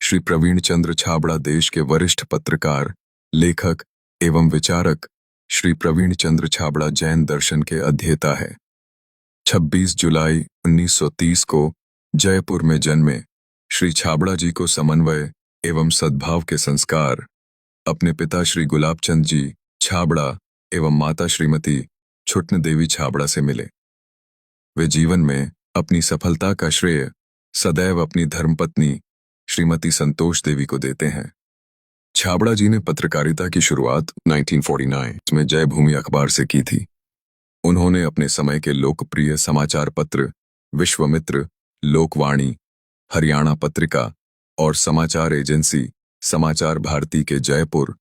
श्री प्रवीण चंद्र छाबड़ा देश के वरिष्ठ पत्रकार, लेखक एवं विचारक श्री प्रवीण चंद्र छाबड़ा जैन दर्शन के अध्येता है। 26 जुलाई 1930 को जयपुर में जन्मे श्री छाबड़ा जी को समन्वय एवं सद्भाव के संस्कार अपने पिता श्री गुलाबचंद जी छाबड़ा एवं माता श्रीमती छुटन देवी छाबड़ा से मिले। वे जीवन में अपनी सफलता का श्रेय सदैव अपनी धर्मपत्नी श्रीमती संतोष देवी को देते हैं। छाबड़ा जी ने पत्रकारिता की शुरुआत 1949 में जय भूमि अखबार से की थी। उन्होंने अपने समय के लोकप्रिय समाचार पत्र विश्वमित्र, लोकवाणी, हरियाणा पत्रिका और समाचार एजेंसी समाचार भारती के जयपुर,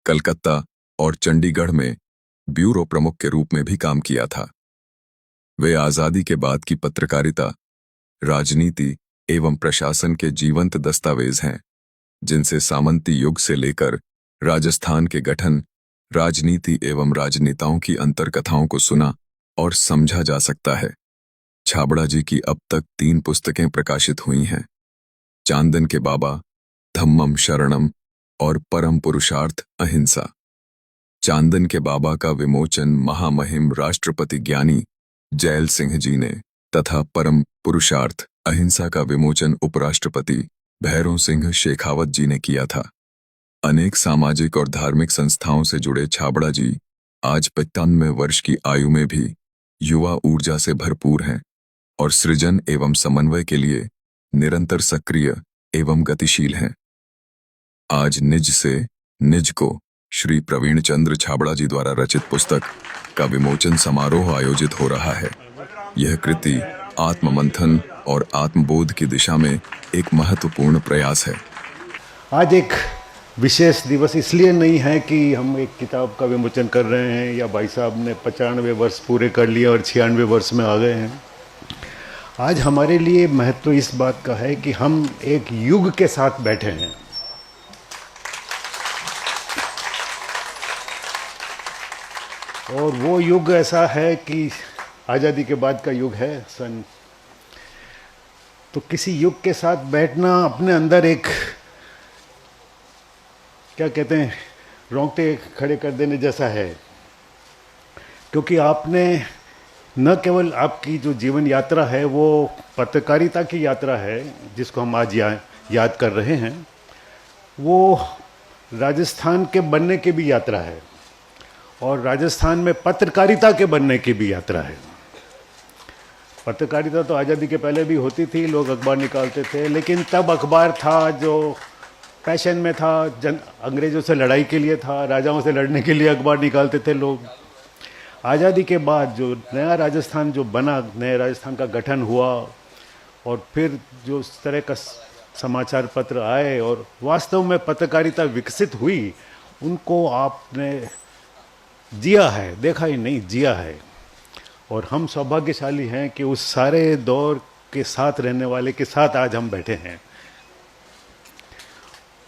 कलकत्ता और चंडीगढ़ में ब्यूरो प्रमुख के रूप में भी काम किया था। वे आजादी के बाद की पत्रकारिता, राजनीति एवं प्रशासन के जीवंत दस्तावेज हैं, जिनसे सामंती युग से लेकर राजस्थान के गठन, राजनीति एवं राजनेताओं की अंतरकथाओं को सुना और समझा जा सकता है। छाबड़ा जी की अब तक 3 पुस्तकें प्रकाशित हुई हैं: चांदन के बाबा, धम्मम शरणम और परम पुरुषार्थ अहिंसा। चांदन के बाबा का विमोचन महामहिम राष्ट्रपति ज्ञानी जैल सिंह जी ने तथा परम पुरुषार्थ अहिंसा का विमोचन उपराष्ट्रपति भैरों सिंह शेखावत जी ने किया था। अनेक सामाजिक और धार्मिक संस्थाओं से जुड़े छाबड़ा जी आज 95 वर्ष की आयु में भी युवा ऊर्जा से भरपूर हैं और सृजन एवं समन्वय के लिए निरंतर सक्रिय एवं गतिशील हैं। आज निज से निज को श्री प्रवीण चंद्र छाबड़ा जी द्वारा रचित पुस्तक का विमोचन समारोह आयोजित हो रहा है। यह कृति आत्ममंथन और आत्मबोध की दिशा में एक महत्वपूर्ण प्रयास है। आज एक विशेष दिवस इसलिए नहीं है कि हम एक किताब का विमोचन कर रहे हैं या भाई साहब ने 95 वर्ष पूरे कर लिए और 96 वर्ष में आ गए हैं। आज हमारे लिए महत्व इस बात का है कि हम एक युग के साथ बैठे हैं। और वो युग ऐसा है कि आज़ादी के बाद का युग है सन। तो किसी युग के साथ बैठना अपने अंदर एक, क्या कहते हैं, रोंगटे खड़े कर देने जैसा है, क्योंकि आपने न केवल आपकी जो जीवन यात्रा है वो पत्रकारिता की यात्रा है जिसको हम आज याद कर रहे हैं, वो राजस्थान के बनने की भी यात्रा है और राजस्थान में पत्रकारिता के बनने की भी यात्रा है। पत्रकारिता तो आज़ादी के पहले भी होती थी, लोग अखबार निकालते थे, लेकिन तब अखबार था जो पैशन में था, अंग्रेज़ों से लड़ाई के लिए था, राजाओं से लड़ने के लिए अखबार निकालते थे लोग। आज़ादी के बाद जो नया राजस्थान जो बना, नए राजस्थान का गठन हुआ और फिर जो इस तरह का समाचार पत्र आए और वास्तव में पत्रकारिता विकसित हुई, उनको आपने जिया है, देखा ही नहीं, जिया है। और हम सौभाग्यशाली हैं कि उस सारे दौर के साथ रहने वाले के साथ आज हम बैठे हैं।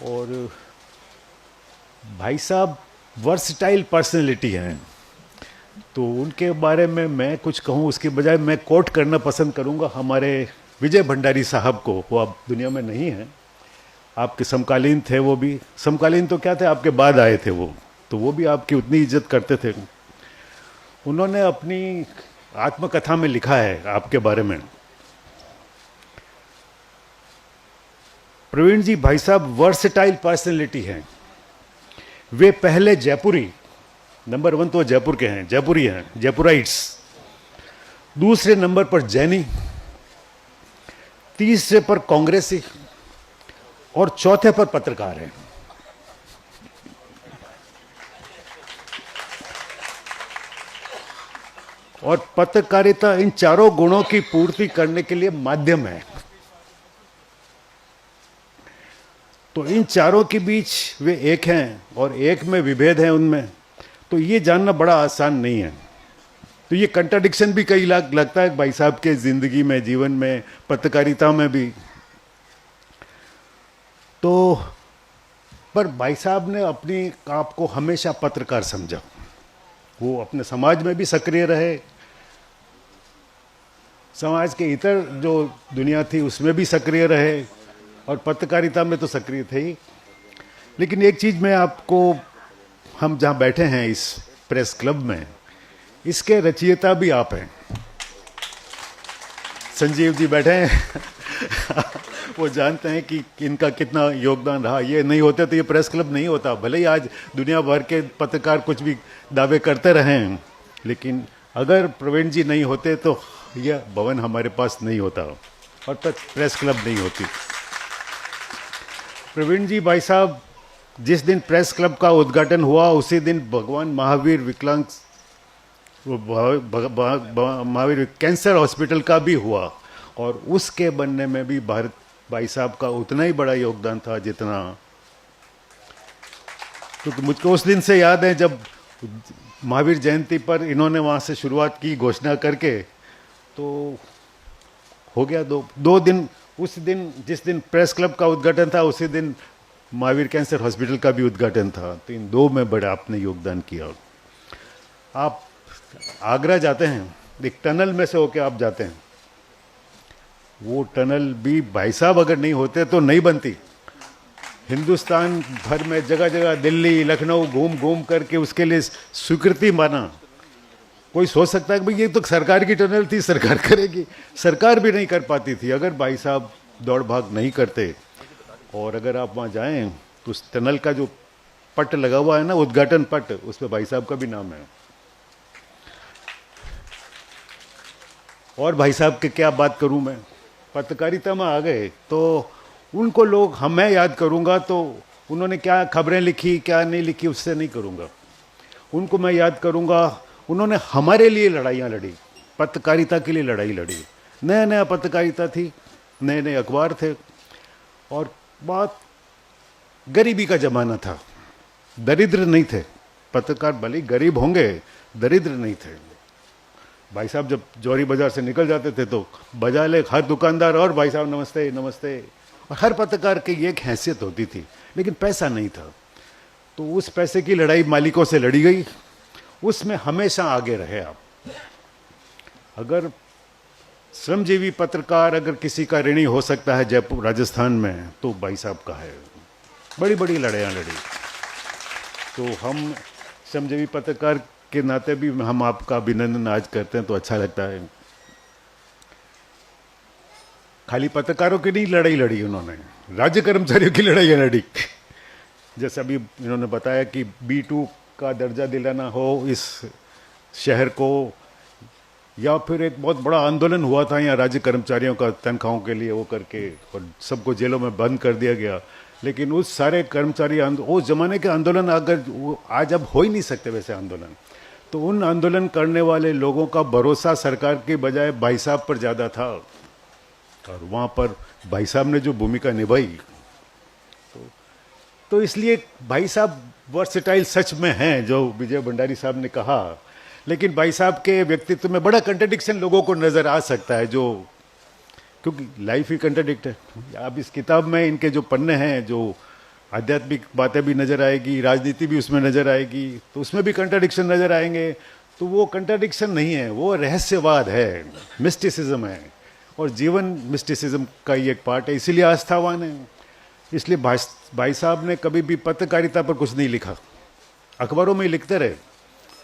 और भाई साहब वर्सटाइल पर्सनैलिटी हैं, तो उनके बारे में मैं कुछ कहूँ उसके बजाय मैं कोट करना पसंद करूँगा हमारे विजय भंडारी साहब को। वो अब दुनिया में नहीं हैं, आपके समकालीन थे। वो भी समकालीन तो क्या थे, आपके बाद आए थे वो, तो वो भी आपकी उतनी इज्जत करते थे। उन्होंने अपनी आत्मकथा में लिखा है आपके बारे में। प्रवीण जी भाई साहब वर्सेटाइल पर्सनैलिटी हैं। वे पहले जयपुरी, नंबर 1 तो जयपुर के हैं, जयपुरी हैं, जयपुराइट्स। दूसरे नंबर पर जैनी, तीसरे पर कांग्रेसी और चौथे पर पत्रकार हैं। और पत्रकारिता इन चारों गुणों की पूर्ति करने के लिए माध्यम है। तो इन चारों के बीच वे एक हैं और एक में विभेद है उनमें, तो ये जानना बड़ा आसान नहीं है। तो ये कंट्राडिक्शन भी कई लगता है भाई साहब के जिंदगी में, जीवन में, पत्रकारिता में भी। तो पर भाई साहब ने अपने आप को हमेशा पत्रकार समझा। वो अपने समाज में भी सक्रिय रहे, समाज के इतर जो दुनिया थी उसमें भी सक्रिय रहे, और पत्रकारिता में तो सक्रिय थे ही। लेकिन एक चीज़ मैं आपको, हम जहाँ बैठे हैं इस प्रेस क्लब में, इसके रचयिता भी आप हैं। संजीव जी बैठे हैं वो जानते हैं कि इनका कितना योगदान रहा। ये नहीं होते तो ये प्रेस क्लब नहीं होता। भले ही आज दुनिया भर के पत्रकार कुछ भी दावे करते रहे हैं, लेकिन अगर प्रवीण जी नहीं होते तो यह भवन हमारे पास नहीं होता और प्रेस क्लब नहीं होती। प्रवीण जी भाई साहब, जिस दिन प्रेस क्लब का उद्घाटन हुआ उसी दिन भगवान महावीर विकलांग महावीर कैंसर हॉस्पिटल का भी हुआ, और उसके बनने में भी भारत भाई साहब का उतना ही बड़ा योगदान था जितना, क्योंकि मुझको उस दिन से याद है जब महावीर जयंती पर इन्होंने वहाँ से शुरुआत की घोषणा करके, तो हो गया दो दिन। उस दिन जिस दिन प्रेस क्लब का उद्घाटन था उसी दिन महावीर कैंसर हॉस्पिटल का भी उद्घाटन था। तो इन दो में बड़ा आपने योगदान किया। आप आगरा जाते हैं, एक टनल में से होके आप जाते हैं, वो टनल भी भाई साहब अगर नहीं होते तो नहीं बनती। हिंदुस्तान भर में जगह जगह दिल्ली लखनऊ घूम घूम करके उसके लिए स्वीकृति माना। कोई सोच सकता है कि भाई ये तो सरकार की टनल थी, सरकार करेगी। सरकार भी नहीं कर पाती थी अगर भाई साहब दौड़ भाग नहीं करते। और अगर आप वहाँ जाएं तो उस टनल का जो पट लगा हुआ है ना, उद्घाटन पट, उस पर भाई साहब का भी नाम है। और भाई साहब के क्या बात करूं मैं, पत्रकारिता में आ गए तो उनको लोग, मैं याद करूंगा तो उन्होंने क्या खबरें लिखी क्या नहीं लिखी उससे नहीं करूंगा। उनको मैं याद करूंगा, उन्होंने हमारे लिए लड़ाइयाँ लड़ी, पत्रकारिता के लिए लड़ाई लड़ी। नया नया पत्रकारिता थी, नए नए अखबार थे, और बात गरीबी का ज़माना था। दरिद्र नहीं थे पत्रकार, भले गरीब होंगे, दरिद्र नहीं थे। भाई साहब जब जौहरी बाजार से निकल जाते थे तो बजा ले हर दुकानदार, और भाई साहब नमस्ते नमस्ते। और हर पत्रकार की एक हैसियत होती थी, लेकिन पैसा नहीं था। तो उस पैसे की लड़ाई मालिकों से लड़ी गई, उसमें हमेशा आगे रहे आप। अगर श्रमजीवी पत्रकार अगर किसी का ऋणी हो सकता है जयपुर राजस्थान में, तो भाई साहब का है। बड़ी बड़ी लड़ाइयाँ लड़ी। तो हम श्रमजीवी पत्रकार के नाते भी हम आपका अभिनंदन आज करते हैं तो अच्छा लगता है। खाली पत्रकारों की नहीं लड़ाई लड़ी उन्होंने, राज्य कर्मचारियों की लड़ाइयाँ लड़ी। जैसे अभी इन्होंने बताया कि B2 का दर्जा दिलाना हो इस शहर को, या फिर एक बहुत बड़ा आंदोलन हुआ था यहाँ राज्य कर्मचारियों का तनख्वाहों के लिए, वो करके और सबको जेलों में बंद कर दिया गया। लेकिन उस सारे कर्मचारी उस जमाने के आंदोलन अगर आज अब हो ही नहीं सकते वैसे आंदोलन, तो उन आंदोलन करने वाले लोगों का भरोसा सरकार के बजाय भाई साहब पर ज़्यादा था। और वहाँ पर भाई साहब ने जो भूमिका निभाई, तो इसलिए भाई साहब वर्सेटाइल सच में हैं, जो विजय भंडारी साहब ने कहा। लेकिन भाई साहब के व्यक्तित्व में बड़ा कंट्रडिक्शन लोगों को नज़र आ सकता है, जो क्योंकि लाइफ ही कंट्रडिक्ट है। अब इस किताब में इनके जो पन्ने हैं, जो आध्यात्मिक बातें भी नज़र आएगी, राजनीति भी उसमें नज़र आएगी, तो उसमें भी कंट्रडिक्शन नज़र आएंगे। तो वो कंट्रडिक्शन नहीं है, वो रहस्यवाद है, मिस्टिसिज्म है, और जीवन मिस्टिसिज्म का ही एक पार्ट है, इसीलिए आस्थावान है। इसलिए भाई साहब ने कभी भी पत्रकारिता पर कुछ नहीं लिखा, अखबारों में ही लिखते रहे।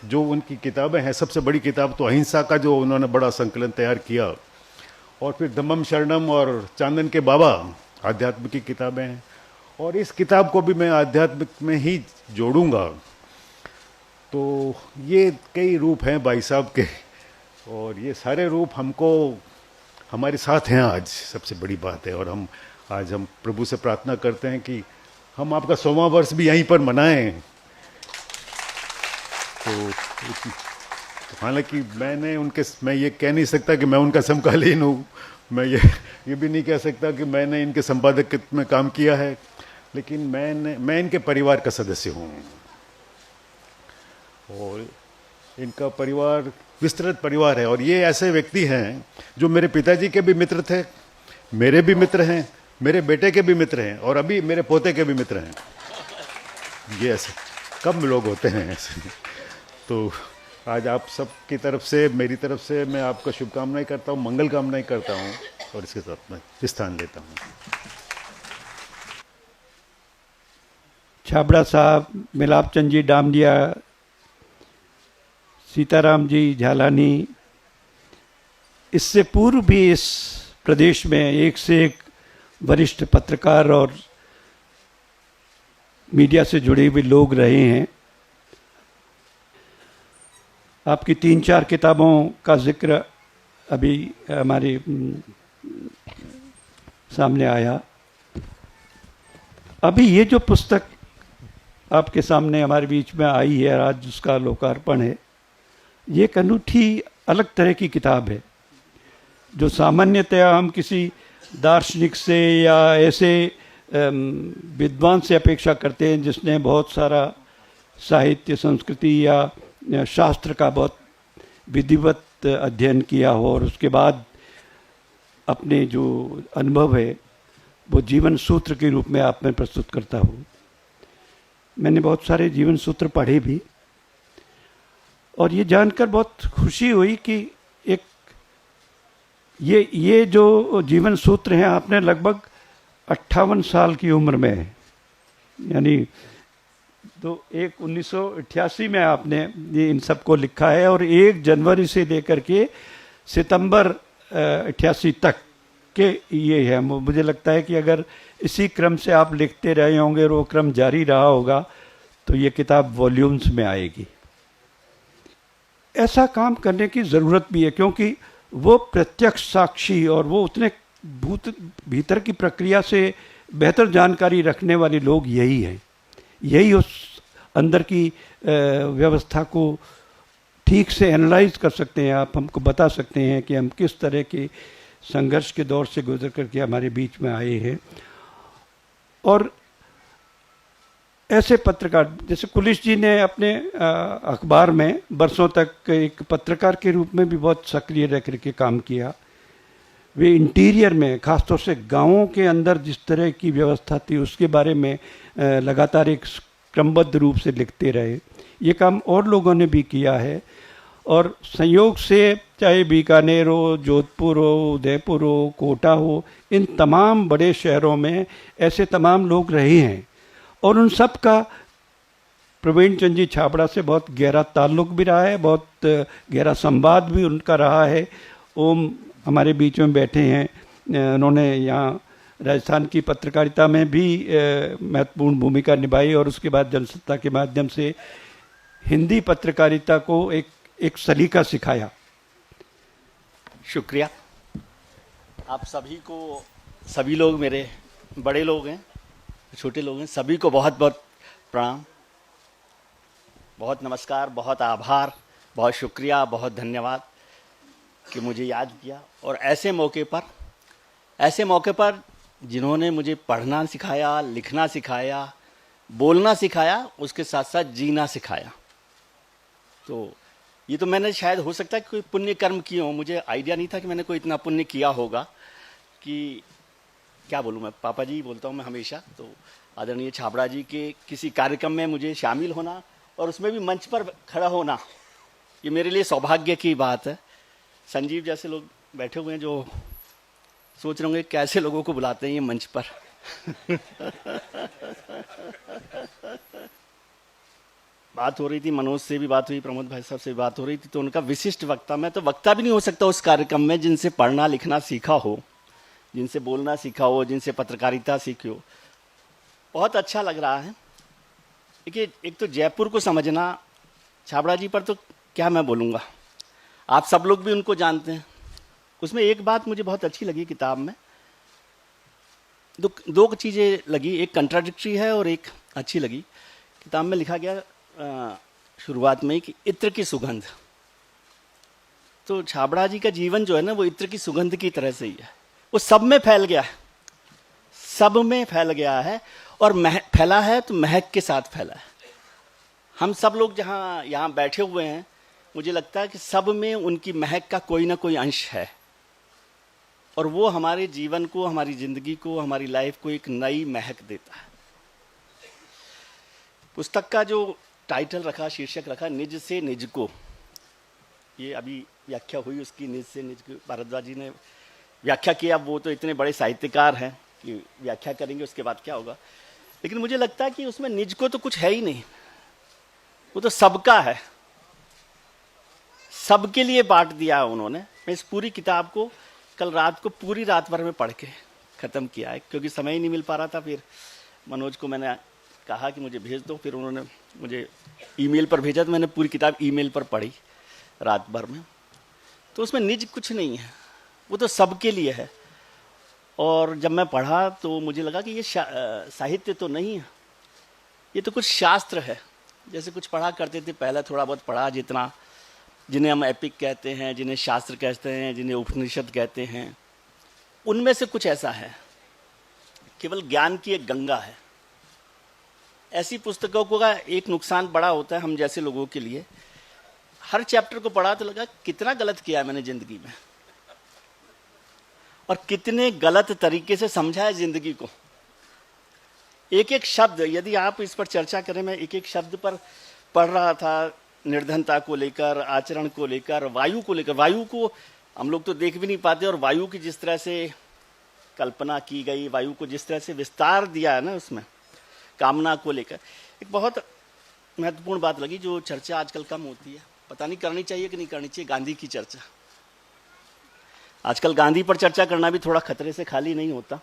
जो उनकी किताबें हैं, सबसे बड़ी किताब तो अहिंसा का जो उन्होंने बड़ा संकलन तैयार किया, और फिर धम्मम शरणम और चांदन के बाबा आध्यात्म की किताबें हैं। और इस किताब को भी मैं आध्यात्मिक में ही जोड़ूंगा। तो ये कई रूप हैं भाई साहब के, और ये सारे रूप हमको हमारे साथ हैं आज, सबसे बड़ी बात है। और हम प्रभु से प्रार्थना करते हैं कि हम आपका 100वां वर्ष भी यहीं पर मनाएं। तो हालांकि मैं ये कह नहीं सकता कि मैं उनका समकालीन हूँ, मैं ये भी नहीं कह सकता कि मैंने इनके संपादक में काम किया है, लेकिन मैं इनके परिवार का सदस्य हूँ। और इनका परिवार विस्तृत परिवार है, और ये ऐसे व्यक्ति हैं जो मेरे पिताजी के भी मित्र थे, मेरे भी मित्र हैं, मेरे बेटे के भी मित्र हैं, और अभी मेरे पोते के भी मित्र हैं। ये ऐसे कम लोग होते हैं ऐसे। तो आज आप सब की तरफ से, मेरी तरफ से मैं आपको शुभकामनाएं करता हूँ, मंगल कामनाएं करता हूँ, और इसके साथ मैं स्थान लेता हूँ। छाबड़ा साहब, मिलाप चंद जी डामलिया, सीताराम जी झालानी, इससे पूर्व भी इस प्रदेश में एक से एक वरिष्ठ पत्रकार और मीडिया से जुड़े हुए लोग रहे हैं। आपकी 3-4 किताबों का जिक्र अभी हमारे सामने आया। अभी ये जो पुस्तक आपके सामने हमारे बीच में आई है, आज उसका लोकार्पण है, ये एक अनूठी अलग तरह की किताब है जो सामान्यतया हम किसी दार्शनिक से या ऐसे विद्वान से अपेक्षा करते हैं जिसने बहुत सारा साहित्य, संस्कृति या शास्त्र का बहुत विधिवत अध्ययन किया हो और उसके बाद अपने जो अनुभव है वो जीवन सूत्र के रूप में आप में प्रस्तुत करता हूँ। मैंने बहुत सारे जीवन सूत्र पढ़े भी और ये जानकर बहुत खुशी हुई कि एक ये जो जीवन सूत्र हैं आपने लगभग 58 साल की उम्र में है, यानी तो 1988 में आपने ये इन सबको लिखा है और 1 जनवरी से लेकर के सितंबर 88 तक के ये है। मुझे लगता है कि अगर इसी क्रम से आप लिखते रहे होंगे और वो क्रम जारी रहा होगा तो ये किताब वॉल्यूम्स में आएगी। ऐसा काम करने की ज़रूरत भी है क्योंकि वो प्रत्यक्ष साक्षी और वो उतने भीतर की प्रक्रिया से बेहतर जानकारी रखने वाले लोग यही हैं। यही उस अंदर की व्यवस्था को ठीक से एनालाइज कर सकते हैं। आप हमको बता सकते हैं कि हम किस तरह के संघर्ष के दौर से गुजर करके हमारे बीच में आए हैं। और ऐसे पत्रकार जैसे कुलिश जी ने अपने अखबार में बरसों तक एक पत्रकार के रूप में भी बहुत सक्रिय रह करके काम किया। वे इंटीरियर में, खासतौर से गांवों के अंदर जिस तरह की व्यवस्था थी उसके बारे में लगातार एक क्रमबद्ध रूप से लिखते रहे। ये काम और लोगों ने भी किया है और संयोग से चाहे बीकानेर हो, जोधपुर हो, उदयपुर हो, कोटा हो, इन तमाम बड़े शहरों में ऐसे तमाम लोग रहे हैं और उन सब का प्रवीण चंद जी छाबड़ा से बहुत गहरा ताल्लुक भी रहा है, बहुत गहरा संवाद भी उनका रहा है। ओम हमारे बीच में बैठे हैं, उन्होंने यहाँ राजस्थान की पत्रकारिता में भी महत्वपूर्ण भूमिका निभाई और उसके बाद जनसत्ता के माध्यम से हिंदी पत्रकारिता को एक सलीका सिखाया। शुक्रिया। आप सभी को, सभी लोग मेरे बड़े लोग हैं, छोटे लोग हैं, सभी को बहुत बहुत प्रणाम, बहुत नमस्कार, बहुत आभार, बहुत शुक्रिया, बहुत धन्यवाद कि मुझे याद किया। और ऐसे मौके पर जिन्होंने मुझे पढ़ना सिखाया, लिखना सिखाया, बोलना सिखाया, उसके साथ साथ जीना सिखाया। तो ये तो मैंने शायद हो सकता है कि कोई पुण्य कर्म किए हो, मुझे आइडिया नहीं था कि मैंने कोई इतना पुण्य किया होगा कि क्या बोलूँ मैं, पापा जी बोलता हूँ मैं हमेशा। तो आदरणीय छाबड़ा जी के किसी कार्यक्रम में मुझे शामिल होना और उसमें भी मंच पर खड़ा होना, ये मेरे लिए सौभाग्य की बात है। संजीव जैसे लोग बैठे हुए हैं जो सोच रहे होंगे कैसे लोगों को बुलाते हैं ये मंच पर। बात हो रही थी, मनोज से भी बात हुई, प्रमोद भाई साहब से भी बात हो रही थी, तो उनका विशिष्ट वक्ता, मैं तो वक्ता भी नहीं हो सकता उस कार्यक्रम में जिनसे पढ़ना लिखना सीखा हो, जिनसे बोलना सीखा हो, जिनसे पत्रकारिता सीखी हो। बहुत अच्छा लग रहा है। देखिए, एक तो जयपुर को समझना, छाबड़ा जी पर तो क्या मैं बोलूँगा, आप सब लोग भी उनको जानते हैं। उसमें एक बात मुझे बहुत अच्छी लगी किताब में, दो चीज़ें लगी, एक कंट्राडिक्टरी है और एक अच्छी लगी। किताब में लिखा गया शुरुआत में ही कि इत्र की सुगंध। तो छाबड़ा जी का जीवन जो है ना, वो इत्र की सुगंध की तरह से ही है, वो सब में फैल गया है, सब में फैल गया है और फैला है तो महक के साथ फैला है। हम सब लोग जहाँ यहाँ बैठे हुए हैं, मुझे लगता है कि सब में उनकी महक का कोई ना कोई अंश है और वो हमारे जीवन को, हमारी ज़िंदगी को, हमारी लाइफ को एक नई महक देता है। पुस्तक का जो टाइटल रखा, शीर्षक रखा, निज से निज को, ये अभी व्याख्या हुई उसकी, निज से निज को भारद्वाज जी ने व्याख्या किया। वो तो इतने बड़े साहित्यकार हैं कि व्याख्या करेंगे, उसके बाद क्या होगा। लेकिन मुझे लगता है कि उसमें निज को तो कुछ है ही नहीं, वो तो सबका है, सबके लिए बांट दिया है उन्होंने। मैं इस पूरी किताब को कल रात को पूरी रात भर में पढ़ के ख़त्म किया है, क्योंकि समय ही नहीं मिल पा रहा था। फिर मनोज को मैंने कहा कि मुझे भेज दो, फिर उन्होंने मुझे ईमेल पर भेजा, तो मैंने पूरी किताब ईमेल पर पढ़ी रात भर में। तो उसमें निज कुछ नहीं है, वो तो सबके लिए है। और जब मैं पढ़ा तो मुझे लगा कि ये साहित्य तो नहीं है, ये तो कुछ शास्त्र है। जैसे कुछ पढ़ा करते थे पहले, थोड़ा बहुत पढ़ा जितना, जिन्हें हम एपिक कहते हैं, जिन्हें शास्त्र कहते हैं, जिन्हें उपनिषद कहते हैं, उनमें से कुछ ऐसा है। केवल ज्ञान की एक गंगा है। ऐसी पुस्तकों का एक नुकसान बड़ा होता है हम जैसे लोगों के लिए, हर चैप्टर को पढ़ा तो लगा कितना गलत किया है मैंने जिंदगी में, और कितने गलत तरीके से समझा है जिंदगी को। एक एक शब्द, यदि आप इस पर चर्चा करें, मैं एक एक शब्द पर पढ़ रहा था, निर्धनता को लेकर, आचरण को लेकर, वायु को लेकर। वायु को हम लोग तो देख भी नहीं पाते, और वायु की जिस तरह से कल्पना की गई, वायु को जिस तरह से विस्तार दिया है ना उसमें, कामना को लेकर। एक बहुत महत्वपूर्ण बात लगी जो चर्चा आजकल कम होती है, पता नहीं करनी चाहिए कि नहीं करनी चाहिए, गांधी की चर्चा। आजकल गांधी पर चर्चा करना भी थोड़ा खतरे से खाली नहीं होता।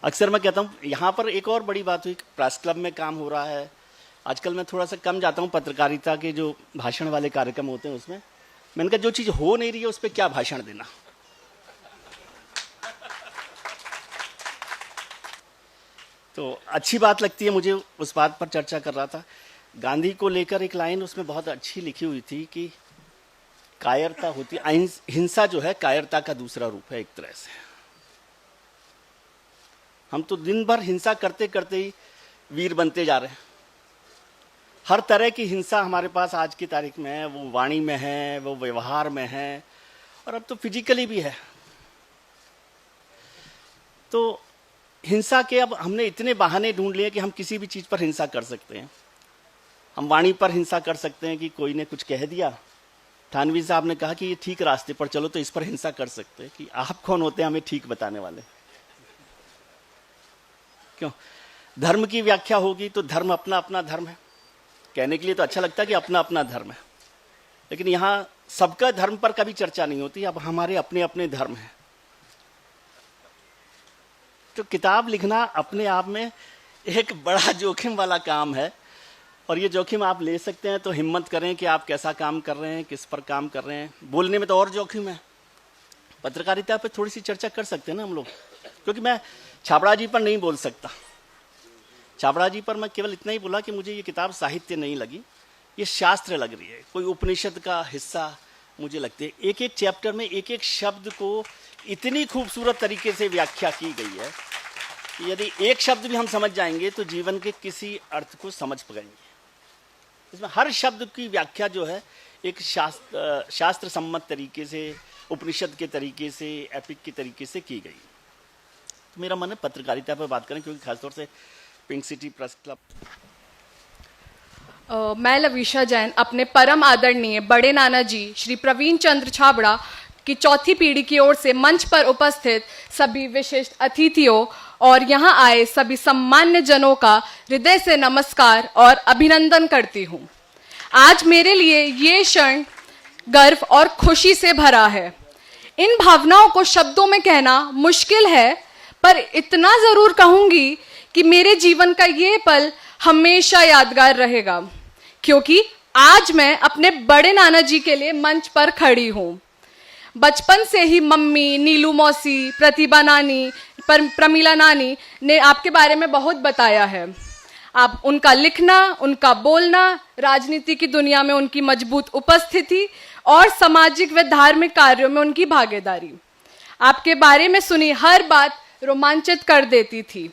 अक्सर मैं कहता हूँ, यहाँ पर एक और बड़ी बात हुई, प्रेस क्लब में काम हो रहा है। आजकल मैं थोड़ा सा कम जाता हूँ पत्रकारिता के जो भाषण वाले कार्यक्रम होते हैं उसमें। मैंने कहा जो चीज़ हो नहीं रही है उस पर क्या भाषण देना। तो अच्छी बात लगती है मुझे, उस बात पर चर्चा कर रहा था। गांधी को लेकर एक लाइन उसमें बहुत अच्छी लिखी हुई थी कि कायरता होती, हिंसा जो है कायरता का दूसरा रूप है एक तरह से। हम तो दिन भर हिंसा करते करते ही वीर बनते जा रहे हैं। हर तरह की हिंसा हमारे पास आज की तारीख में है, वो वाणी में है, वो व्यवहार में है, और अब तो फिजिकली भी है। तो हिंसा के अब हमने इतने बहाने ढूंढ लिए कि हम किसी भी चीज़ पर हिंसा कर सकते हैं। हम वाणी पर हिंसा कर सकते हैं कि कोई ने कुछ कह दिया, थानवी साहब ने कहा कि ये ठीक रास्ते पर चलो, तो इस पर हिंसा कर सकते हैं कि आप कौन होते हैं हमें ठीक बताने वाले। क्यों? धर्म की व्याख्या होगी तो धर्म अपना अपना धर्म है, कहने के लिए तो अच्छा लगता है कि अपना अपना धर्म है, लेकिन यहाँ सबका धर्म पर कभी चर्चा नहीं होती। अब हमारे अपने अपने धर्म हैं। तो किताब लिखना अपने आप में एक बड़ा जोखिम वाला काम है, और ये जोखिम आप ले सकते हैं तो हिम्मत करें कि आप कैसा काम कर रहे हैं, किस पर काम कर रहे हैं। बोलने में तो और जोखिम है। पत्रकारिता पे थोड़ी सी चर्चा कर सकते हैं ना हम लोग, क्योंकि मैं छाबड़ा जी पर नहीं बोल सकता। छाबड़ा जी पर मैं केवल इतना ही बोला कि मुझे ये किताब साहित्य नहीं लगी, ये शास्त्र लग रही है, कोई उपनिषद का हिस्सा मुझे लगती है। एक एक चैप्टर में एक एक शब्द को इतनी खूबसूरत तरीके से व्याख्या की गई है कि यदि एक शब्द भी हम समझ जाएंगे तो जीवन के किसी अर्थ को समझ पाएंगे। इसमें हर शब्द की व्याख्या जो है एक शास्त्र सम्मत तरीके से, उपनिषद के तरीके से, एपिक के तरीके से की गई। तो मेरा मन है पत्रकारिता पर बात करें, क्योंकि खासतौर से पिंक सिटी प्रेस क्लब। मैं लवीशा जैन अपने परम आदरणीय बड़े नाना जी श्री प्रवीण चंद्र छाबड़ा की चौथी पीढ़ी की ओर से मंच पर उपस्थित सभी विशिष्ट अतिथियों और यहाँ आए सभी सम्मान्य जनों का हृदय से नमस्कार और अभिनंदन करती हूँ। आज मेरे लिए ये क्षण गर्व और खुशी से भरा है। इन भावनाओं को शब्दों में कहना मुश्किल है, पर इतना जरूर कहूंगी कि मेरे जीवन का ये पल हमेशा यादगार रहेगा, क्योंकि आज मैं अपने बड़े नाना जी के लिए मंच पर खड़ी हूँ। बचपन से ही मम्मी, नीलू मौसी, प्रतिभा नानी, प्रमीला नानी ने आपके बारे में बहुत बताया है। आप उनका लिखना, उनका बोलना, राजनीति की दुनिया में उनकी मजबूत उपस्थिति और सामाजिक व धार्मिक कार्यों में उनकी भागीदारी, आपके बारे में सुनी हर बात रोमांचित कर देती थी।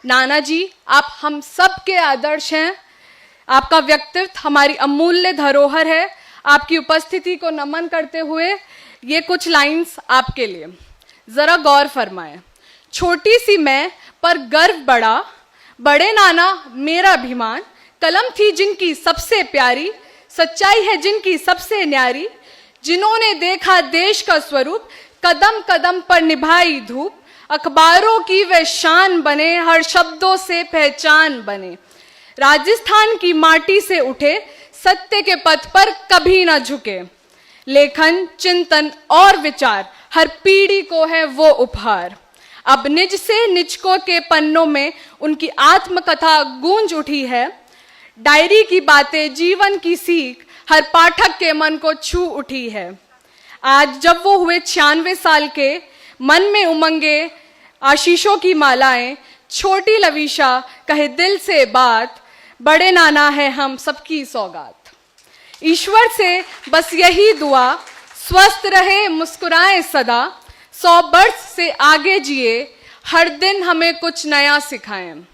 नाना जी, आप हम सब के आदर्श हैं। आपका व्यक्तित्व हमारी अमूल्य धरोहर है। आपकी उपस्थिति को नमन करते हुए ये कुछ लाइंस आपके लिए, जरा गौर फरमाएं। छोटी सी मैं पर गर्व बड़ा, बड़े नाना मेरा अभिमान, कलम थी जिनकी सबसे प्यारी, सच्चाई है जिनकी सबसे न्यारी, जिन्होंने देखा देश का स्वरूप, कदम कदम पर निभाई धूप, अखबारों की वे शान बने, हर शब्दों से पहचान बने। राजस्थान की माटी से उठे, सत्य के पथ पर कभी ना झुके। लेखन, चिंतन और विचार हर पीढ़ी को है वो उपहार। अब निज से निजकों के पन्नों में उनकी आत्मकथा गूंज उठी है। डायरी की बातें, जीवन की सीख हर पाठक के मन को छू उठी है। आज जब वो हुए 96 साल के, मन में उमंगे आशीषों की मालाएं। छोटी लवीशा कहे दिल से बात, बड़े नाना है हम सबकी सौगात। ईश्वर से बस यही दुआ, स्वस्थ रहे मुस्कुराए सदा। 100 वर्ष से आगे जिए, हर दिन हमें कुछ नया सिखाएं।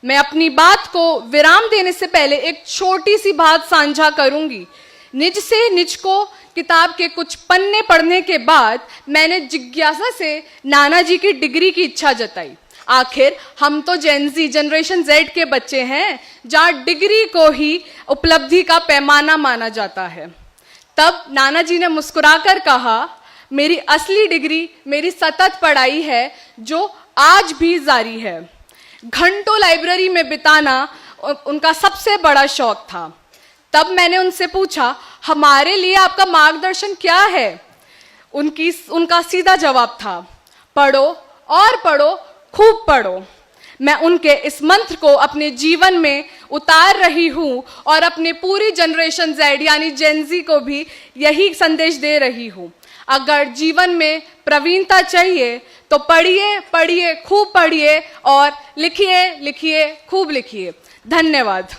मैं अपनी बात को विराम देने से पहले एक छोटी सी बात साझा करूंगी। निज से निज को किताब के कुछ पन्ने पढ़ने के बाद मैंने जिज्ञासा से नाना जी की डिग्री की इच्छा जताई। आखिर हम तो जेनजी जनरेशन जेड के बच्चे हैं, जहाँ डिग्री को ही उपलब्धि का पैमाना माना जाता है। तब नाना जी ने मुस्कुराकर कहा, मेरी असली डिग्री मेरी सतत पढ़ाई है जो आज भी जारी है। घंटों लाइब्रेरी में बिताना उनका सबसे बड़ा शौक था। तब मैंने उनसे पूछा, हमारे लिए आपका मार्गदर्शन क्या है? उनका सीधा जवाब था, पढ़ो और पढ़ो, खूब पढ़ो। मैं उनके इस मंत्र को अपने जीवन में उतार रही हूं और अपने पूरी जनरेशन जेड यानी जेनजी को भी यही संदेश दे रही हूं। अगर जीवन में प्रवीणता चाहिए तो पढ़िए, पढ़िए, खूब पढ़िए और लिखिए, लिखिए, खूब लिखिए। धन्यवाद।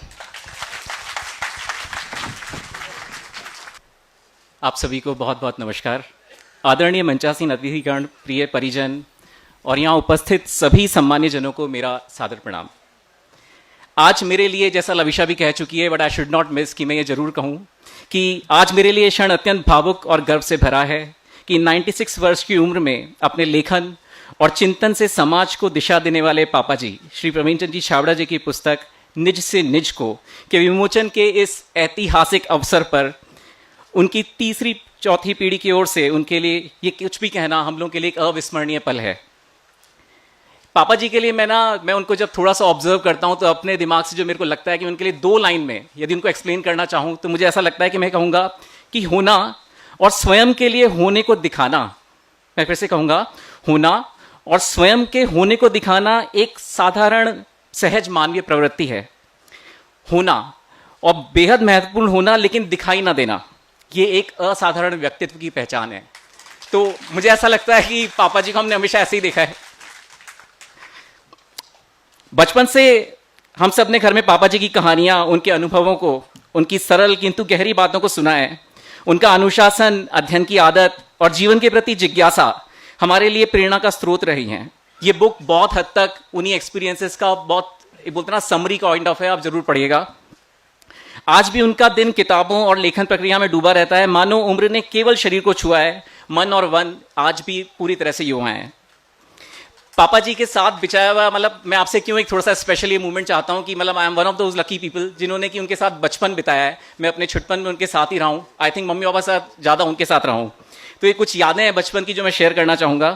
आप सभी को बहुत बहुत नमस्कार। आदरणीय मंचासीन अतिथिगण, प्रिय परिजन और यहाँ उपस्थित सभी सम्मान्य जनों को मेरा सादर प्रणाम। आज मेरे लिए, जैसा लविशा भी कह चुकी है, but I should not miss, कि मैं ये जरूर कहूँ कि आज मेरे लिए क्षण अत्यंत भावुक और गर्व से भरा है कि 96 वर्ष की उम्र में अपने लेखन और चिंतन से समाज को दिशा देने वाले पापा जी श्री प्रवीण चंद्र जी छाबड़ा जी की पुस्तक निज से निज को के विमोचन के इस ऐतिहासिक अवसर पर उनकी तीसरी चौथी पीढ़ी की ओर से उनके लिए ये कुछ भी कहना हम लोगों के लिए एक अविस्मरणीय पल है। पापा जी के लिए मैं उनको जब थोड़ा सा ऑब्जर्व करता हूं तो अपने दिमाग से जो मेरे को लगता है कि उनके लिए 2 लाइन में यदि उनको एक्सप्लेन करना चाहूं तो मुझे ऐसा लगता है कि मैं कहूंगा कि होना और स्वयं के लिए होने को दिखाना। मैं फिर से कहूंगा, होना और स्वयं के होने को दिखाना एक साधारण सहज मानवीय प्रवृत्ति है। होना और बेहद महत्वपूर्ण होना, लेकिन दिखाई ना देना, ये एक असाधारण व्यक्तित्व की पहचान है। तो मुझे ऐसा लगता है कि पापा जी को हमने हमेशा ऐसे ही देखा है। बचपन से हम सब ने घर में पापा जी की कहानियां, उनके अनुभवों को, उनकी सरल किंतु गहरी बातों को सुना है। उनका अनुशासन, अध्ययन की आदत और जीवन के प्रति जिज्ञासा हमारे लिए प्रेरणा का स्रोत रही हैं। ये बुक बहुत हद तक उन्हीं एक्सपीरियंसेस का बहुत बोलते ना समरी का पॉइंट ऑफ है, आप जरूर पढ़िएगा। आज भी उनका दिन किताबों और लेखन प्रक्रिया में डूबा रहता है, मानो उम्र ने केवल शरीर को छुआ है, मन और वन आज भी पूरी तरह से युवा हैं। पापा जी के साथ बिछाया हुआ, मतलब मैं आपसे क्यों एक थोड़ा सा स्पेशल ये मूवमेंट चाहता हूँ कि मतलब I am one of those lucky people जिन्होंने कि उनके साथ बचपन बिताया है। मैं अपने छुटपन में उनके साथ ही रहा हूँ। आई थिंक मम्मी पापा साथ ज़्यादा उनके साथ रहा हूँ। तो ये कुछ यादें हैं बचपन की जो मैं शेयर करना चाहूँगा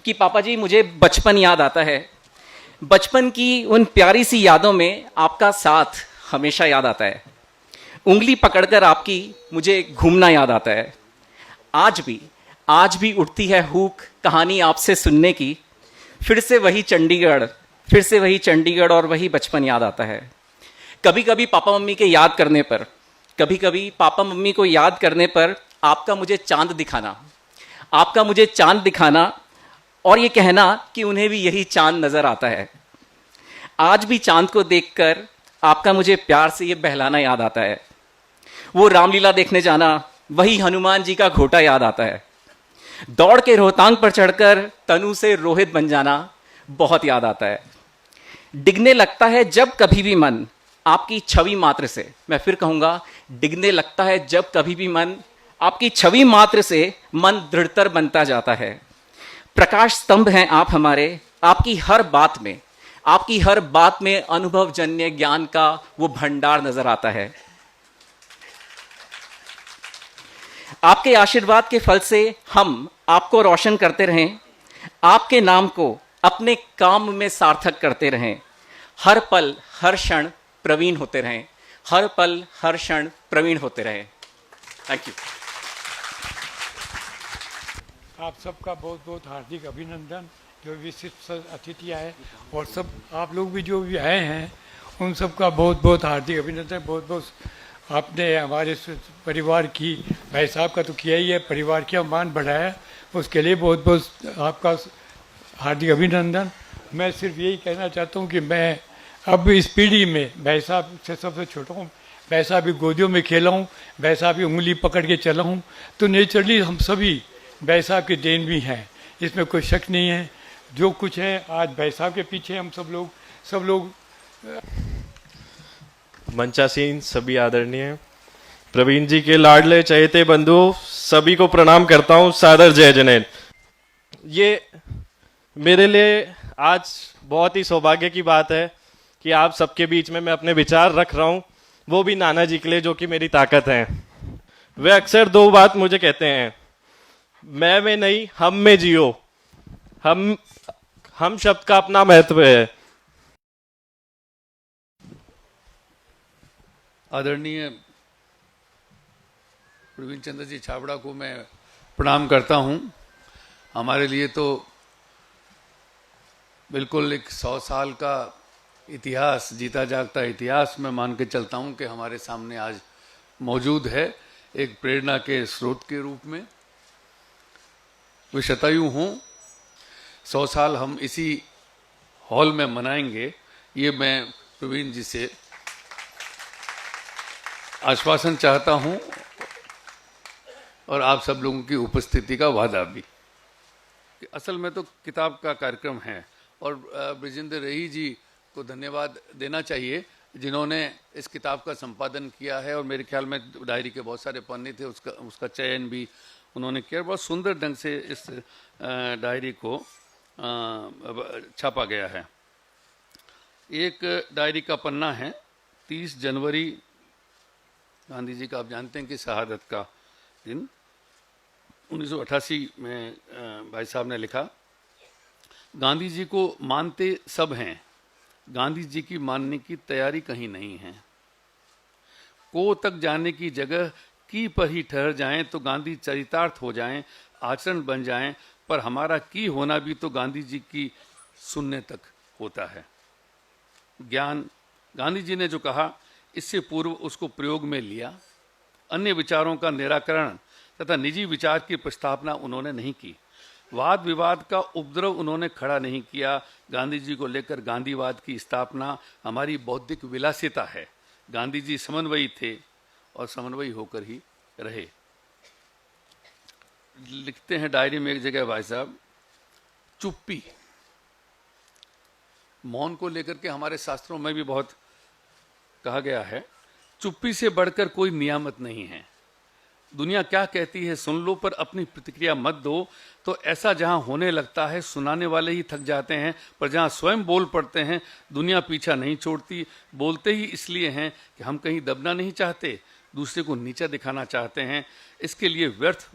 कि पापा जी, मुझे बचपन याद आता है। बचपन की उन प्यारी सी यादों में आपका साथ हमेशा याद आता है। उंगली पकड़कर आपकी मुझे घूमना याद आता है। आज भी उठती है हुक कहानी आपसे सुनने की। फिर से वही चंडीगढ़ और वही बचपन याद आता है। कभी कभी पापा मम्मी को याद करने पर आपका मुझे चांद दिखाना और ये कहना कि उन्हें भी यही चांद नजर आता है। आज भी चांद को देखकर आपका मुझे प्यार से ये बहलाना याद आता है। वो रामलीला देखने जाना, वही हनुमान जी का घोटा याद आता है। दौड़ के रोहतांग पर चढ़कर तनु से रोहित बन जाना बहुत याद आता है। डिगने लगता है जब कभी भी मन आपकी छवि मात्र से, मैं फिर कहूंगा, डिगने लगता है जब कभी भी मन आपकी छवि मात्र से मन दृढ़तर बनता जाता है। प्रकाश स्तंभ हैं आप हमारे, आपकी हर बात में अनुभव जन्य ज्ञान का वो भंडार नजर आता है। आपके आशीर्वाद के फल से हम आपको रोशन करते रहें। आपके नाम को अपने काम में सार्थक करते रहें। हर पल हर क्षण प्रवीण होते रहें। हर पल हर क्षण प्रवीण होते रहें। Thank you. आप सबका बहुत बहुत हार्दिक अभिनंदन, जो विशिष्ट अतिथि आए और सब आप लोग भी जो भी आए हैं उन सबका बहुत बहुत हार्दिक अभिनंदन। बहुत बहुत आपने हमारे परिवार की, भाई साहब का तो किया ही है, परिवार का मान बढ़ाया, उसके लिए बहुत बहुत आपका हार्दिक अभिनंदन। मैं सिर्फ यही कहना चाहता हूँ कि मैं अब इस पीढ़ी में भाई साहब से सबसे छोटा हूँ, भाई साहब भी गोदियों में खेला हूँ, भाई साहब भी उंगली पकड़ के चला हूँ, तो नेचुरली हम सभी भाई साहब की देन भी हैं, इसमें कोई शक नहीं है। जो कुछ है आज भाई साहब के पीछे हम सब लोग मंचासीन सभी आदरणीय प्रवीण जी के लाडले चहेते बंधु सभी को प्रणाम करता हूं, सादर जय जनेन। ये मेरे लिए आज बहुत ही सौभाग्य की बात है कि आप सबके बीच में मैं अपने विचार रख रहा हूं, वो भी नाना जी के लिए जो कि मेरी ताकत है। वे अक्सर दो बात मुझे कहते हैं, मैं में नहीं हम में जियो। हम शब्द का अपना महत्व है। आदरणीय प्रवीण चंद्र जी छाबड़ा को मैं प्रणाम करता हूं। हमारे लिए तो बिल्कुल एक 100 साल का इतिहास, जीता जागता इतिहास मैं मान के चलता हूं कि हमारे सामने आज मौजूद है, एक प्रेरणा के स्रोत के रूप में। वे शतायु हों, 100 साल हम इसी हॉल में मनाएंगे, ये मैं प्रवीण जी से आश्वासन चाहता हूं और आप सब लोगों की उपस्थिति का वादा भी। असल में तो किताब का कार्यक्रम है और ब्रिजेंद्र रही जी को धन्यवाद देना चाहिए जिन्होंने इस किताब का संपादन किया है, और मेरे ख्याल में डायरी के बहुत सारे पन्ने थे, उसका चयन भी उन्होंने किया। बहुत सुंदर ढंग से इस डायरी को छापा गया है। एक डायरी का पन्ना है 30 जनवरी गांधी जी का, आप जानते हैं कि शहादत का दिन 1988 में भाई साहब ने लिखा, गांधी जी को मानते सब हैं, गांधी जी की मानने की तैयारी कहीं नहीं है। को तक जाने की जगह की पर ही ठहर जाएं तो गांधी चरितार्थ हो जाएं, आचरण बन जाएं, पर हमारा की होना भी तो गांधी जी की सुनने तक होता है। ज्ञान, गांधी जी ने जो कहा इससे पूर्व उसको प्रयोग में लिया। अन्य विचारों का निराकरण तथा निजी विचार की प्रस्तावना उन्होंने नहीं की। वाद विवाद का उपद्रव उन्होंने खड़ा नहीं किया। गांधी जी को लेकर गांधीवाद की स्थापना हमारी बौद्धिक विलासिता है। गांधी जी समन्वयी थे और समन्वयी होकर ही रहे। लिखते हैं डायरी में एक जगह भाई साहब, चुप्पी, मौन को लेकर के हमारे शास्त्रों में भी बहुत कहा गया है। चुप्पी से बढ़कर कोई नियामत नहीं है। दुनिया क्या कहती है सुन लो, पर अपनी प्रतिक्रिया मत दो। तो ऐसा जहां होने लगता है सुनाने वाले ही थक जाते हैं, पर जहां स्वयं बोल पड़ते हैं दुनिया पीछा नहीं छोड़ती। बोलते ही इसलिए हैं कि हम कहीं दबना नहीं चाहते, दूसरे को नीचा दिखाना चाहते हैं। इसके लिए व्यर्थ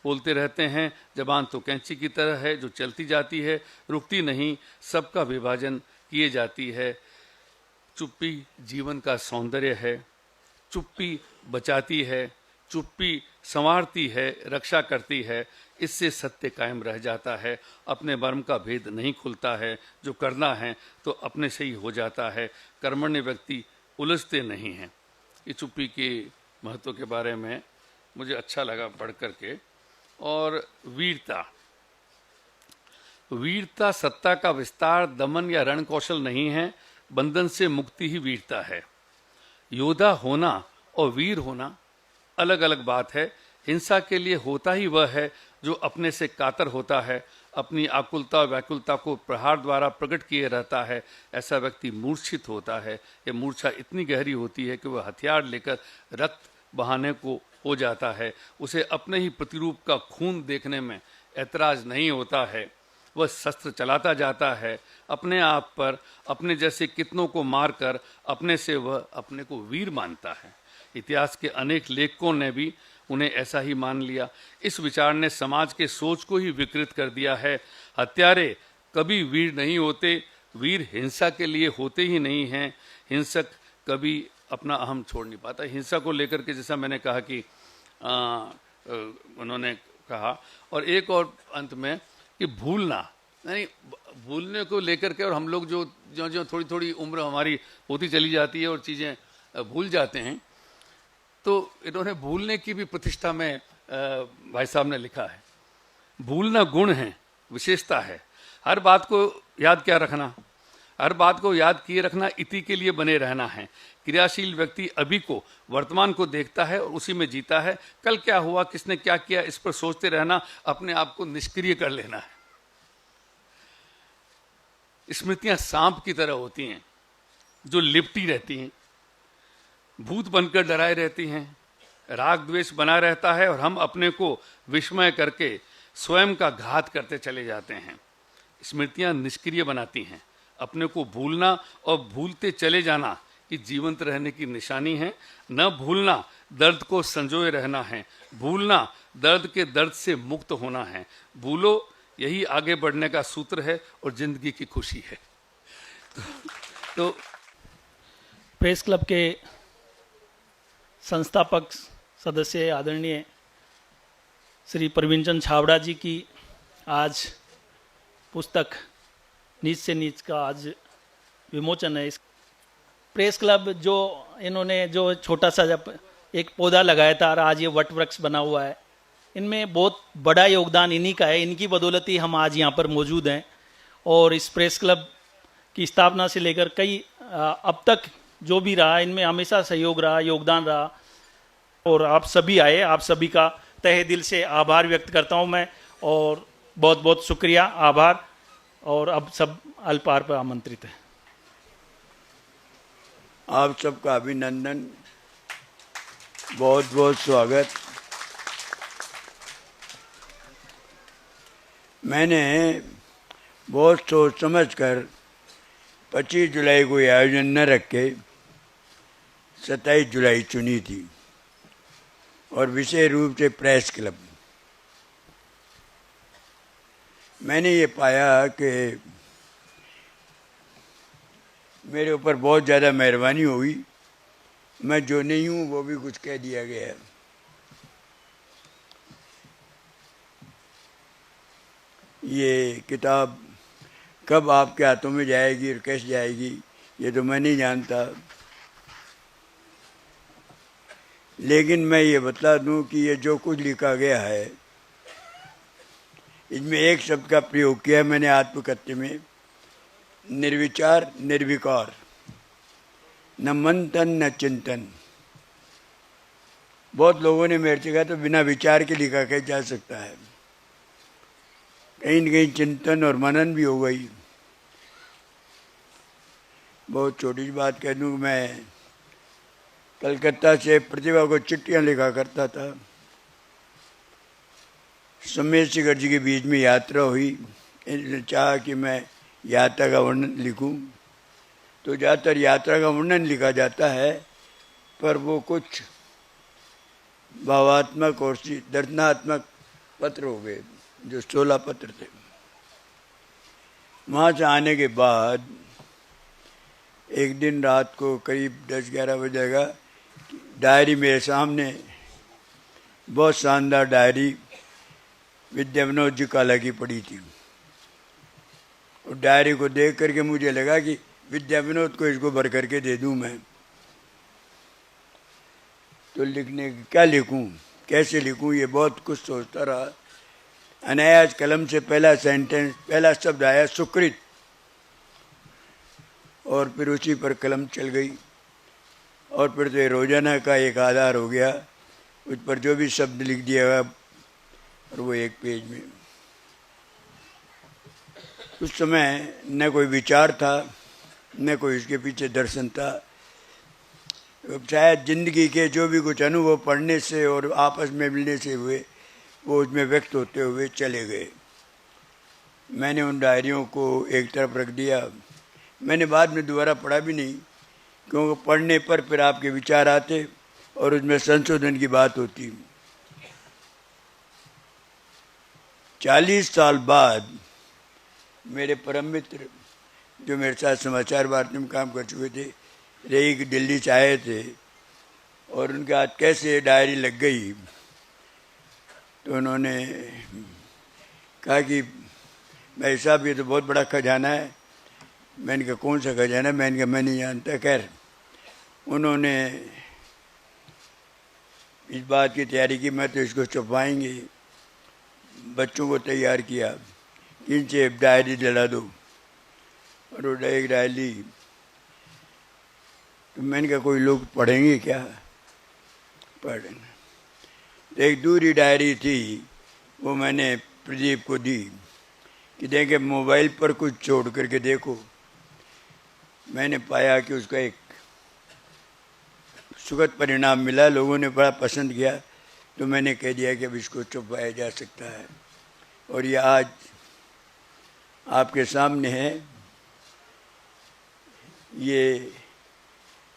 बोलते रहते हैं। जबान तो कैंची की तरह है जो चलती जाती है, रुकती नहीं, सबका विभाजन किए जाती है। चुप्पी जीवन का सौंदर्य है। चुप्पी बचाती है, चुप्पी संवारती है, रक्षा करती है। इससे सत्य कायम रह जाता है। अपने मर्म का भेद नहीं खुलता है। जो करना है तो अपने से ही हो जाता है। कर्मण्य व्यक्ति उलझते नहीं हैं। ये चुप्पी के महत्व के बारे में मुझे अच्छा लगा पढ़ करके। और वीरता, वीरता सत्ता का विस्तार, दमन या रण कौशल नहीं है। बंधन से मुक्ति ही वीरता है। योद्धा होना और वीर होना अलग अलग बात है। हिंसा के लिए होता ही वह है जो अपने से कातर होता है, अपनी आकुलता और व्याकुलता को प्रहार द्वारा प्रकट किए रहता है। ऐसा व्यक्ति मूर्छित होता है। यह मूर्छा इतनी गहरी होती है कि वह हथियार लेकर रक्त बहाने को हो जाता है। उसे अपने ही प्रतिरूप का खून देखने में ऐतराज नहीं होता है। वह शस्त्र चलाता जाता है अपने आप पर। अपने जैसे कितनों को मारकर अपने से वह अपने को वीर मानता है। इतिहास के अनेक लेखकों ने भी उन्हें ऐसा ही मान लिया। इस विचार ने समाज के सोच को ही विकृत कर दिया है। हत्यारे कभी वीर नहीं होते, वीर हिंसा के लिए होते ही नहीं हैं। हिंसक कभी अपना अहम छोड़ नहीं पाता। हिंसा को लेकर के जैसा मैंने कहा कि उन्होंने कहा, और एक और अंत में कि भूलना नहीं, भूलने को लेकर के, और हम लोग जो जो जो थोड़ी थोड़ी उम्र हमारी होती चली जाती है और चीज़ें भूल जाते हैं, तो इन्होंने भूलने की भी प्रतिष्ठा में भाई साहब ने लिखा है। भूलना गुण है, विशेषता है। हर बात को याद क्या रखना, हर बात को याद किए रखना, इति के लिए बने रहना है। क्रियाशील व्यक्ति अभी को, वर्तमान को देखता है और उसी में जीता है। कल क्या हुआ, किसने क्या किया, इस पर सोचते रहना अपने आप को निष्क्रिय कर लेना है। स्मृतियां सांप की तरह होती हैं जो लिपटी रहती हैं, भूत बनकर डराए रहती हैं। राग द्वेष बना रहता है और हम अपने को विस्मय करके स्वयं का घात करते चले जाते हैं। स्मृतियां निष्क्रिय बनाती हैं। अपने को भूलना और भूलते चले जाना कि जीवंत रहने की निशानी है। न भूलना दर्द को संजोए रहना है। भूलना दर्द के दर्द से मुक्त होना है। भूलो, यही आगे बढ़ने का सूत्र है और जिंदगी की खुशी है। तो प्रेस क्लब के संस्थापक सदस्य आदरणीय श्री प्रवीण चंद्र छाबड़ा जी की आज पुस्तक नीच से नीच का आज विमोचन है। इस प्रेस क्लब जो इन्होंने जो छोटा सा जब एक पौधा लगाया था और आज ये वट वृक्ष बना हुआ है, इनमें बहुत बड़ा योगदान इन्हीं का है। इनकी बदौलत ही हम आज यहाँ पर मौजूद हैं। और इस प्रेस क्लब की स्थापना से लेकर कई अब तक जो भी रहा, इनमें हमेशा सहयोग रहा, योगदान रहा। और आप सभी आए, आप सभी का तहे दिल से आभार व्यक्त करता हूँ मैं, और बहुत बहुत शुक्रिया, आभार। और अब सब अल्पाहार पर आमंत्रित हैं। आप सबका अभिनंदन, बहुत बहुत स्वागत। मैंने बहुत सोच समझ कर 25 जुलाई को ये आयोजन न रख के 27 जुलाई चुनी थी, और विशेष रूप से प्रेस क्लब। मैंने ये पाया कि मेरे ऊपर बहुत ज़्यादा मेहरबानी हुई। मैं जो नहीं हूँ वो भी कुछ कह दिया गया। ये किताब कब आपके हाथों में जाएगी और कैसे जाएगी ये तो मैं नहीं जानता, लेकिन मैं ये बता दूं कि ये जो कुछ लिखा गया है, इसमें एक शब्द का प्रयोग किया है मैंने आत्मकथ्य में, निर्विचार निर्विकार, न मंथन न चिंतन। बहुत लोगों ने मेरे से कहा तो बिना विचार के लिखा कैसे जा सकता है। कहीं न कहीं चिंतन और मनन भी हो गई। बहुत छोटी सी बात कह दूँ, मैं कलकत्ता से प्रतिभा को चिट्ठियाँ लिखा करता था। समेत शिखर जी के बीच में यात्रा हुई, इन्होंने चाहा कि मैं यात्रा का वर्णन लिखूं, तो ज़्यादातर यात्रा का वर्णन लिखा जाता है, पर वो कुछ भावात्मक और दर्शनात्मक पत्र हो गए, जो 16 पत्र थे। वहाँ से आने के बाद एक दिन रात को करीब 10-11 बजेगा, डायरी मेरे सामने, बहुत शानदार डायरी विद्या विनोद जी काला की पड़ी थी। और डायरी को देख करके मुझे लगा कि विद्या विनोद को इसको भर करके दे दूं मैं। तो लिखने क्या लिखूं, कैसे लिखूं, ये बहुत कुछ सोचता रहा। अनायास कलम से पहला सेंटेंस, पहला शब्द आया सुकृत, और फिर उसी पर कलम चल गई। और फिर तो ये रोजाना का एक आधार हो गया, उस पर जो भी शब्द लिख दिया गया, और वो एक पेज में। उस समय न कोई विचार था, न कोई इसके पीछे दर्शन था। शायद जिंदगी के जो भी कुछ अनुभव पढ़ने से और आपस में मिलने से हुए, वो उसमें व्यक्त होते हुए चले गए। मैंने उन डायरियों को एक तरफ रख दिया। मैंने बाद में दोबारा पढ़ा भी नहीं, क्योंकि पढ़ने पर फिर आपके विचार आते और उसमें संशोधन की बात होती। 40 साल बाद मेरे परम मित्र जो मेरे साथ समाचार भारती में काम कर चुके थे, रही दिल्ली से आए थे और उनके हाथ कैसे डायरी लग गई, तो उन्होंने कहा कि भाई साहब ये तो बहुत बड़ा खजाना है। मैंने कहा कौन सा खजाना है? मैंने कहा मैं नहीं जानता। खैर उन्होंने इस बात की तैयारी की, मैं तो इसको छुपाएंगे, बच्चों को तैयार किया कि इनसे डायरी दिला दो, और वो एक डायरी। तो मैंने कहा कोई लोग पढ़ेंगे क्या? पढ़ेंगे। तो एक दूसरी डायरी थी, वो मैंने प्रदीप को दी कि देखे मोबाइल पर कुछ छोड़ करके देखो। मैंने पाया कि उसका एक सुखद परिणाम मिला, लोगों ने बड़ा पसंद किया। तो मैंने कह दिया कि अब इसको छुपाया जा सकता है, और ये आज आपके सामने है। ये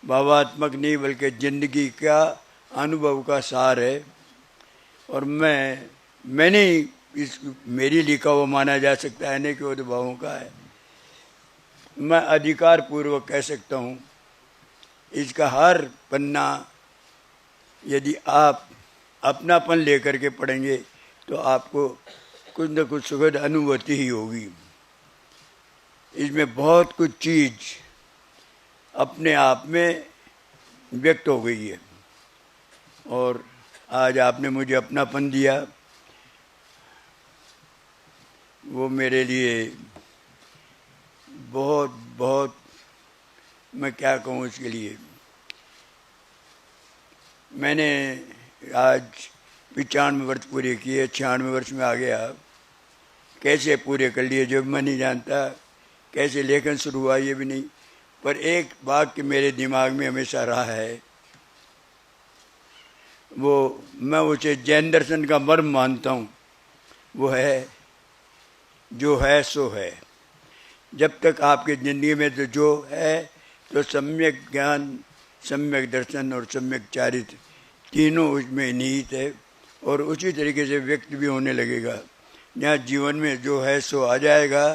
भावात्मक नहीं बल्कि जिंदगी का अनुभव का सार है, और मैंने इस मेरी लिखा हुआ माना जा सकता है, नहीं कि अनुभवों का है। मैं अधिकार पूर्वक कह सकता हूँ इसका हर पन्ना यदि आप अपनापन लेकर के पढ़ेंगे तो आपको कुछ न कुछ सुखद अनुभूति ही होगी। इसमें बहुत कुछ चीज अपने आप में व्यक्त हो गई है, और आज आपने मुझे अपनापन दिया, वो मेरे लिए बहुत बहुत, मैं क्या कहूँ इसके लिए। मैंने आज 95 वर्ष पूरे किए, 96 वर्ष में आ गया। कैसे पूरे कर लिए जो मैं नहीं जानता, कैसे लेखन शुरू हुआ ये भी नहीं, पर एक वाक्य मेरे दिमाग में हमेशा रहा है, वो मैं उसे जैन दर्शन का मर्म मानता हूँ। वो है जो है सो है। जब तक आपकी ज़िंदगी में तो जो है, तो सम्यक ज्ञान, सम्यक दर्शन और सम्यक चारित्र तीनों उसमें निहित है, और उसी तरीके से व्यक्त भी होने लगेगा। जहाँ जीवन में जो है सो आ जाएगा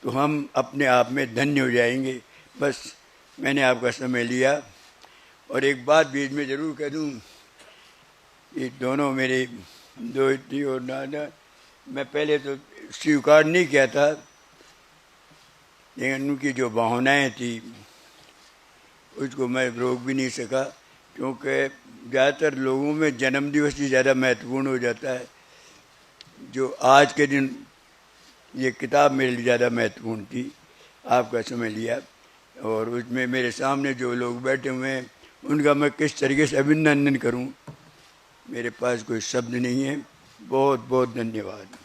तो हम अपने आप में धन्य हो जाएंगे। बस मैंने आपका समय लिया, और एक बात बीच में ज़रूर कह दूँ, ये दोनों मेरे दोस्ती और नाना, मैं पहले तो स्वीकार नहीं किया था, लेकिन उनकी जो भावनाएं थी उसको मैं रोक भी नहीं सका, क्योंकि ज़्यादातर लोगों में जन्मदिवस ही ज़्यादा महत्वपूर्ण हो जाता है। जो आज के दिन ये किताब मेरे लिए ज़्यादा महत्वपूर्ण थी। आपका समय लिया, और उसमें मेरे सामने जो लोग बैठे हुए हैं उनका मैं किस तरीके से अभिनंदन करूं, मेरे पास कोई शब्द नहीं है। बहुत बहुत धन्यवाद।